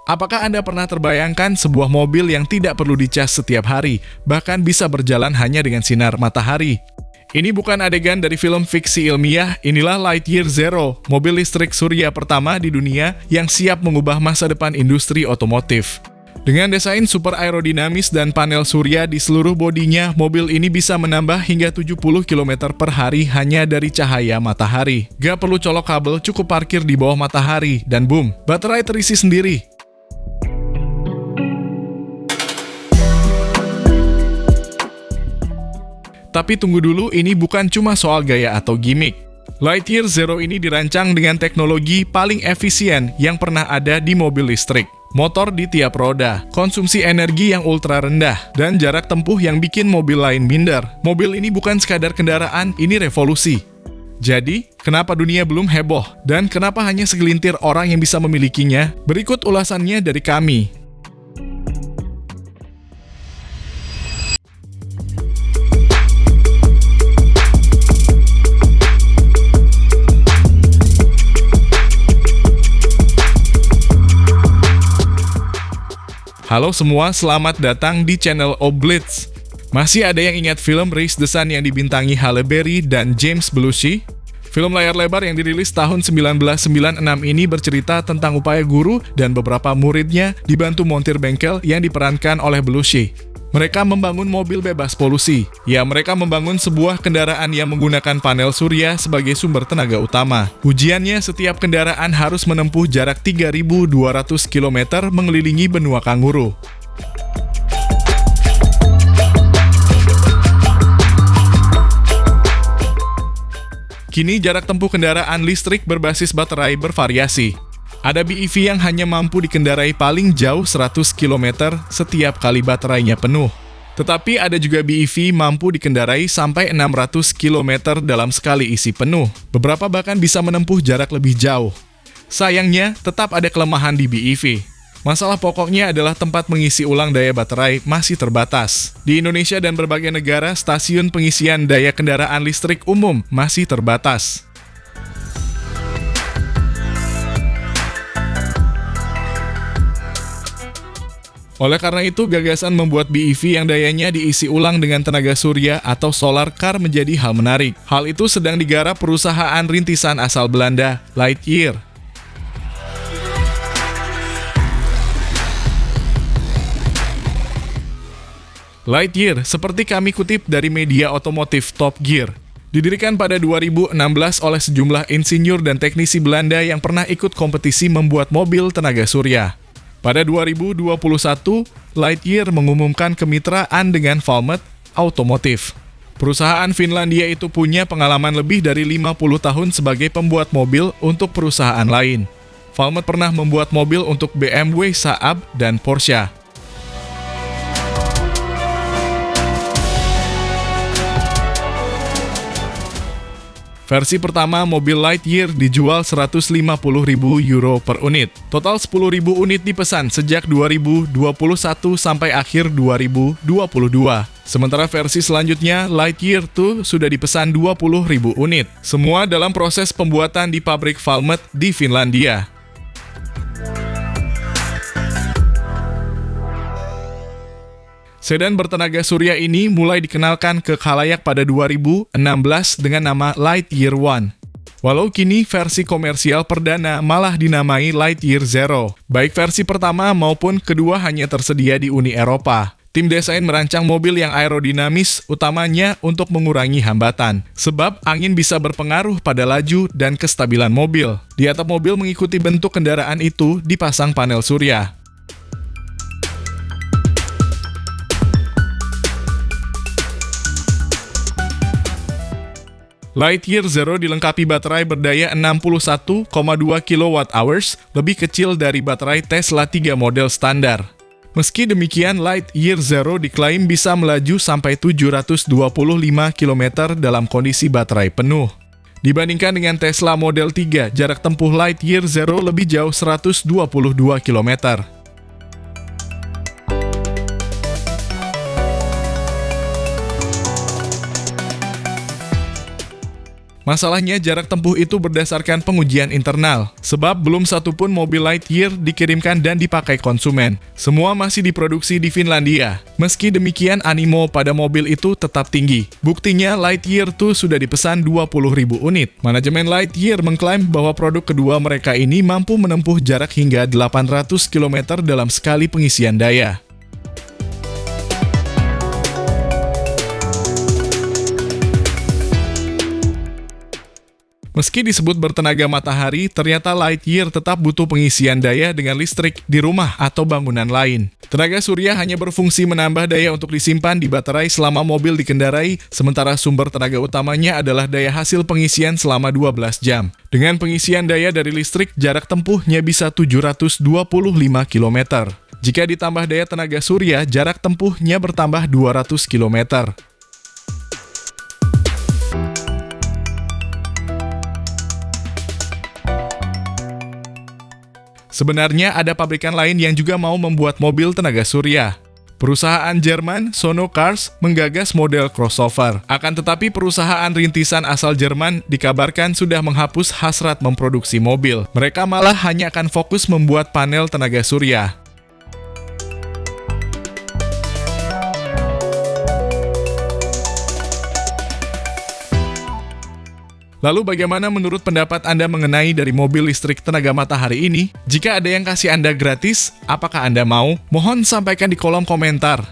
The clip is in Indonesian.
Apakah Anda pernah terbayangkan sebuah mobil yang tidak perlu dicas setiap hari, bahkan bisa berjalan hanya dengan sinar matahari? Ini bukan adegan dari film fiksi ilmiah, inilah Lightyear Zero, mobil listrik surya pertama di dunia yang siap mengubah masa depan industri otomotif. Dengan desain super aerodinamis dan panel surya di seluruh bodinya, mobil ini bisa menambah hingga 70 km per hari hanya dari cahaya matahari. Gak perlu colok kabel, cukup parkir di bawah matahari, dan boom, baterai terisi sendiri. Tapi tunggu dulu, ini bukan cuma soal gaya atau gimmick. Lightyear Zero ini dirancang dengan teknologi paling efisien yang pernah ada di mobil listrik. Motor di tiap roda, konsumsi energi yang ultra rendah, dan jarak tempuh yang bikin mobil lain minder. Mobil ini bukan sekadar kendaraan, ini revolusi. Jadi, kenapa dunia belum heboh? Dan kenapa hanya segelintir orang yang bisa memilikinya? Berikut ulasannya dari kami. Halo semua, selamat datang di channel Oblitz. Masih ada yang ingat film Race the Sun yang dibintangi Halle Berry dan James Belushi? Film layar lebar yang dirilis tahun 1996 ini bercerita tentang upaya guru dan beberapa muridnya dibantu montir bengkel yang diperankan oleh Belushi. Mereka membangun mobil bebas polusi. Ya, mereka membangun sebuah kendaraan yang menggunakan panel surya sebagai sumber tenaga utama. Ujiannya, setiap kendaraan harus menempuh jarak 3.200 km mengelilingi benua kanguru. Kini jarak tempuh kendaraan listrik berbasis baterai bervariasi. Ada BEV yang hanya mampu dikendarai paling jauh 100 km setiap kali baterainya penuh. Tetapi ada juga BEV mampu dikendarai sampai 600 km dalam sekali isi penuh. Beberapa bahkan bisa menempuh jarak lebih jauh. Sayangnya, tetap ada kelemahan di BEV. Masalah pokoknya adalah tempat mengisi ulang daya baterai masih terbatas. Di Indonesia dan berbagai negara, stasiun pengisian daya kendaraan listrik umum masih terbatas. Oleh karena itu, gagasan membuat BEV yang dayanya diisi ulang dengan tenaga surya atau solar car menjadi hal menarik. Hal itu sedang digarap perusahaan rintisan asal Belanda, Lightyear. Lightyear, seperti kami kutip dari media otomotif Top Gear, didirikan pada 2016 oleh sejumlah insinyur dan teknisi Belanda yang pernah ikut kompetisi membuat mobil tenaga surya. Pada 2021, Lightyear mengumumkan kemitraan dengan Valmet Automotive. Perusahaan Finlandia itu punya pengalaman lebih dari 50 tahun sebagai pembuat mobil untuk perusahaan lain. Valmet pernah membuat mobil untuk BMW, Saab, dan Porsche. Versi pertama mobil Lightyear dijual 150.000 euro per unit. Total 10.000 unit dipesan sejak 2021 sampai akhir 2022. Sementara versi selanjutnya, Lightyear 2 sudah dipesan 20.000 unit. Semua dalam proses pembuatan di pabrik Valmet di Finlandia. Sedan bertenaga surya ini mulai dikenalkan ke khalayak pada 2016 dengan nama Lightyear One. Walau kini versi komersial perdana malah dinamai Lightyear Zero. Baik versi pertama maupun kedua hanya tersedia di Uni Eropa. Tim desain merancang mobil yang aerodinamis utamanya untuk mengurangi hambatan. Sebab angin bisa berpengaruh pada laju dan kestabilan mobil. Di atap mobil mengikuti bentuk kendaraan itu dipasang panel surya. Lightyear Zero dilengkapi baterai berdaya 61,2 kWh, lebih kecil dari baterai Tesla 3 model standar. Meski demikian, Lightyear Zero diklaim bisa melaju sampai 725 km dalam kondisi baterai penuh. Dibandingkan dengan Tesla Model 3, jarak tempuh Lightyear Zero lebih jauh 122 km. Masalahnya jarak tempuh itu berdasarkan pengujian internal, sebab belum satupun mobil Lightyear dikirimkan dan dipakai konsumen. Semua masih diproduksi di Finlandia. Meski demikian, animo pada mobil itu tetap tinggi. Buktinya Lightyear 2 sudah dipesan 20.000 unit. Manajemen Lightyear mengklaim bahwa produk kedua mereka ini mampu menempuh jarak hingga 800 km dalam sekali pengisian daya. Meski disebut bertenaga matahari, ternyata Lightyear tetap butuh pengisian daya dengan listrik di rumah atau bangunan lain. Tenaga surya hanya berfungsi menambah daya untuk disimpan di baterai selama mobil dikendarai, sementara sumber tenaga utamanya adalah daya hasil pengisian selama 12 jam. Dengan pengisian daya dari listrik, jarak tempuhnya bisa 725 km. Jika ditambah daya tenaga surya, jarak tempuhnya bertambah 200 km. Sebenarnya ada pabrikan lain yang juga mau membuat mobil tenaga surya. Perusahaan Jerman, Sono Cars, menggagas model crossover. Akan tetapi perusahaan rintisan asal Jerman dikabarkan sudah menghapus hasrat memproduksi mobil. Mereka malah hanya akan fokus membuat panel tenaga surya. Lalu bagaimana menurut pendapat Anda mengenai dari mobil listrik tenaga matahari ini? Jika ada yang kasih Anda gratis, apakah Anda mau? Mohon sampaikan di kolom komentar.